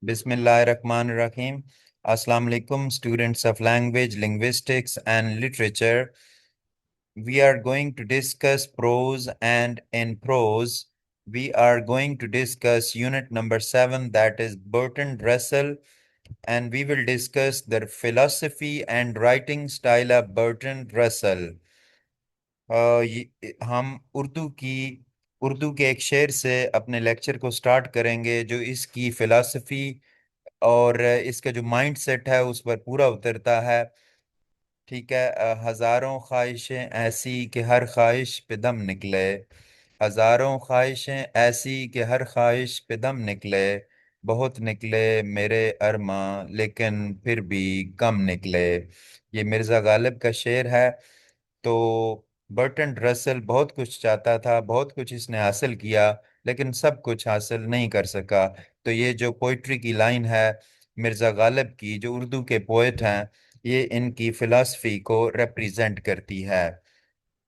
Bismillahirrahmanirrahim. Assalamu alaikum, students of language, linguistics, and literature. We are going to discuss prose, and in prose, we are going to discuss unit number 7, that is Bertrand Russell, and we will discuss the philosophy and writing style of Bertrand Russell. हम उर्दू के एक शेर से अपने lecture को start करेंगे जो इसकी फिलॉसफी और इसका जो माइंड सेट है उस पर पूरा उतरता है। ठीक है। हजारों ख्वाहिशें ऐसी कि हर ख्वाहिश पे दम निकले। हजारों ख्वाहिशें ऐसी कि हर ख्वाहिश पे दम निकले। बहुत निकले मेरे अरमां लेकिन फिर भी कम निकले। ये मिर्ज़ा गालिब का शेर है। तो बर्टन रसल बहुत कुछ चाहता था, बहुत कुछ इसने हासिल किया, लेकिन सब कुछ हासिल नहीं कर सका। तो ये जो पोइट्री की लाइन है मिर्ज़ा गालिब की, जो उर्दू के पोएट हैं, ये इनकी फिलॉसफी को रिप्रेजेंट करती है।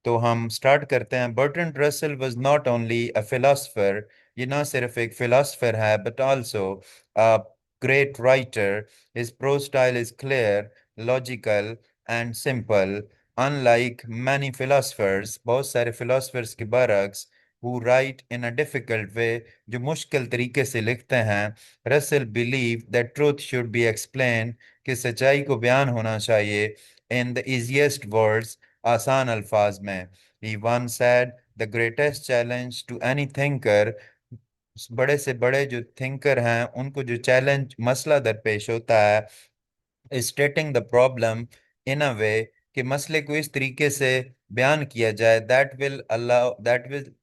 तो हम स्टार्ट करते हैं। Bertrand Russell was not only a philosopher, ये ना सिर्फ एक फिलोसफर है, but also a great writer. His prose style is clear, logical and simple. Unlike many philosophers, बहुत सारे फिलोसफर्स के बरक्स, who write in a difficult way, जो मुश्किल तरीके से लिखते हैं, Russell believe that truth should be explained, कि सच्चाई को बयान होना चाहिए in the easiest words, आसान अल्फाज में। He once said, the greatest challenge to any thinker, बड़े से बड़े जो थिंकर हैं उनको जो चैलेंज मसला दरपेश होता है, स्टेटिंग द प्रॉब्लम इन अ वे, कि मसले को इस तरीके से बयान किया जाए that will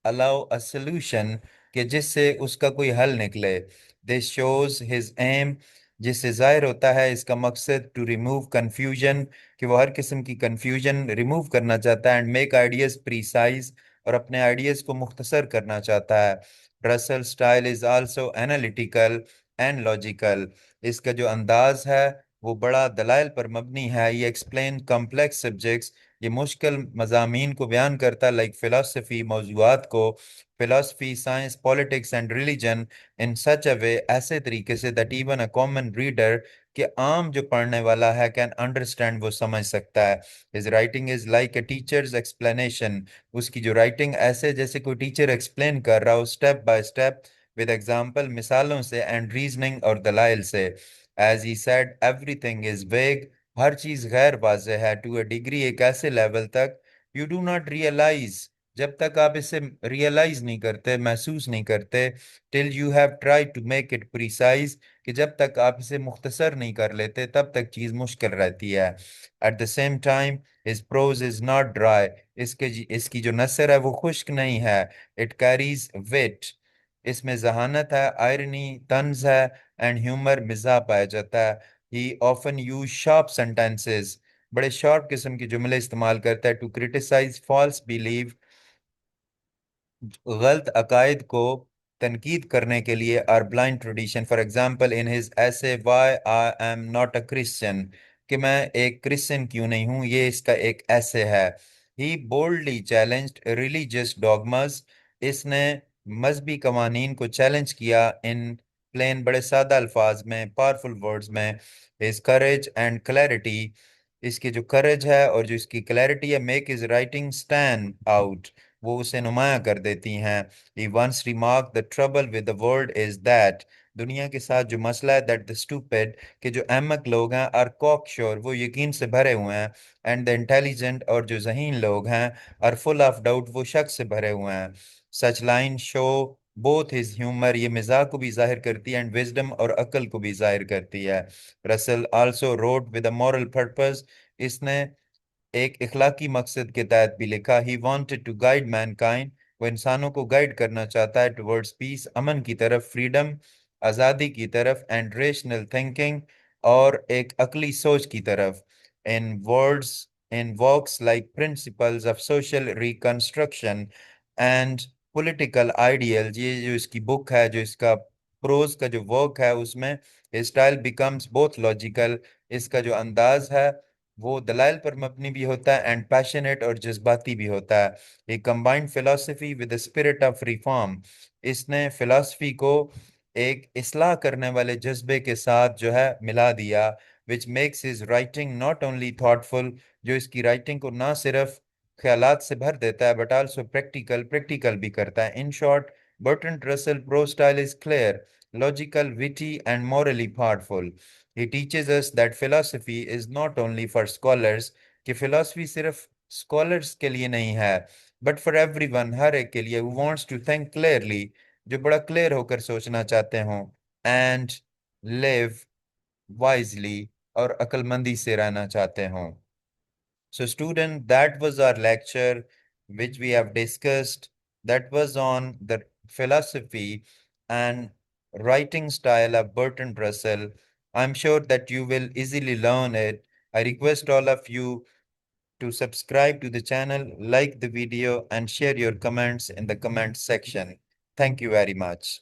allow a solution, कि जिससे उसका कोई हल निकले। दिस शोज हिज एम, जिससे जाहिर होता है इसका मकसद, टू रिमूव कंफ्यूजन, कि वो हर किस्म की कंफ्यूजन रिमूव करना चाहता है, एंड मेक आइडियाज प्रीसाइज, और अपने आइडियाज को मुख्तसर करना चाहता है। Russell style is also analytical and logical, इसका जो अंदाज है वो बड़ा दलाइल पर मबनी है। ये एक्सप्लेन कॉम्प्लेक्स सब्जेक्ट्स, ये मुश्किल मजामीन को बयान करता है, लाइक फिलोसफी, मौजूआत को, philosophy, science, politics and religion, in such a way, ऐसे तरीके से that even a common reader, कि आम जो पढ़ने वाला है, कैन अंडरस्टैंड, वो समझ सकता है। His writing is like a teachers explanation, उसकी जो राइटिंग ऐसे जैसे कोई टीचर एक्सप्लेन कर रहा हो, step by step, with example, मिसालों से, एंड रीजनिंग, और दलाइल से। As he said, everything is vague, हर चीज गैर वाज़ेह है, टू अ डिग्री, एक ऐसे लेवल तक, यू डू नॉट रियलाइज, जब तक आप इसे रियलाइज नहीं करते, महसूस नहीं करते, till you have try to make it precise, कि जब तक आप इसे मुख्तसर नहीं कर लेते तब तक चीज मुश्किल रहती है। At the same time his prose is not dry, इसकी जो नसर है वो खुश्क नहीं है। इट कैरीज विट, इसमें जहानत है, आयरनी, तंज है, एंड ह्यूमर, मिजाह पाया जाता है। ही ऑफन यूज शार्प सेंटेंसेस, बड़े शार्प किस्म के जुमले इस्तेमाल करता है, टू क्रिटिसाइज फॉल्स बिलीव, गलत अकायद को तनकीद करने के लिए, or blind tradition. For example, in his essay why I am not a Christian, कि मैं एक क्रिश्चियन क्यों नहीं हूँ, ये इसका एक ऐसे है। ही बोल्डली चैलेंज्ड रिलीजियस डॉगमास, इसने मजहबी कवानीन को चैलेंज किया, इन प्लेन, बड़े सादा अल्फाज में, पावरफुल वर्ड्स में। हिज करेज एंड क्लैरिटी, इसकी जो करेज है और जो इसकी क्लैरिटी है, make is writing stand out, वो उसे नुमाया कर देती हैं। He once remark, the trouble with the world is that, दुनिया के साथ जो मसला है, दैट द स्टूपिड, कि जो अहमक लोग हैं, आर कॉकश्योर, वो यकीन से भरे हुए हैं, एंड द इंटेलिजेंट, और जो जहीन लोग हैं, आर फुल ऑफ डाउट, वो शक से भरे हुए हैं। Such line show both his humour, ये मिजाज को भी जाहिर करती है, एंड विजडम, और अकल को भी जाहिर करती है। Russell also road with a moral purpose, इसने एक इखलाकी मकसद के तहत भी लिखा। ही wanted टू गाइड मैनकाइंड, वो इंसानों को गाइड करना चाहता है, टुवर्ड्स पीस, अमन की तरफ, फ्रीडम, आज़ादी की तरफ, एंड रेशनल थिंकिंग, और एक अकली सोच की तरफ। In words, in works like principles of social reconstruction and political ideal, ये जो इसकी बुक है, जो इसका प्रोज का जो वर्क है, उसमें स्टाइल बिकम्स बोथ लॉजिकल, इसका जो अंदाज है वो दलाइल पर मबनी भी होता है, एंड पैशनेट, और जज्बाती भी होता है। ये combined philosophy with the spirit of reform, इसने फिलोसफी को एक इस्लाह करने वाले जज्बे के साथ जो है मिला दिया, which makes his writing not only thoughtful, जो इसकी राइटिंग को ना सिर्फ ख्यालात से भर देता है बट आल्सो प्रैक्टिकल प्रैक्टिकल भी करता है। In short, Bertrand Russell prose style is clear, logical, witty, and morally powerful. He teaches us that philosophy is not only for scholars, कि philosophy सिर्फ scholars के लिए नहीं है, but for everyone, हर एक के लिए, who wants to think clearly, जो बड़ा क्लियर होकर सोचना चाहते हों, and live wisely, और अक्लमंदी से रहना चाहते हों। So, student, that was our lecture, which we have discussed. That was on the philosophy and writing style of Bertrand Russell. I'm sure that you will easily learn it. I request all of you to subscribe to the channel, like the video, and share your comments in the comment section. Thank you very much.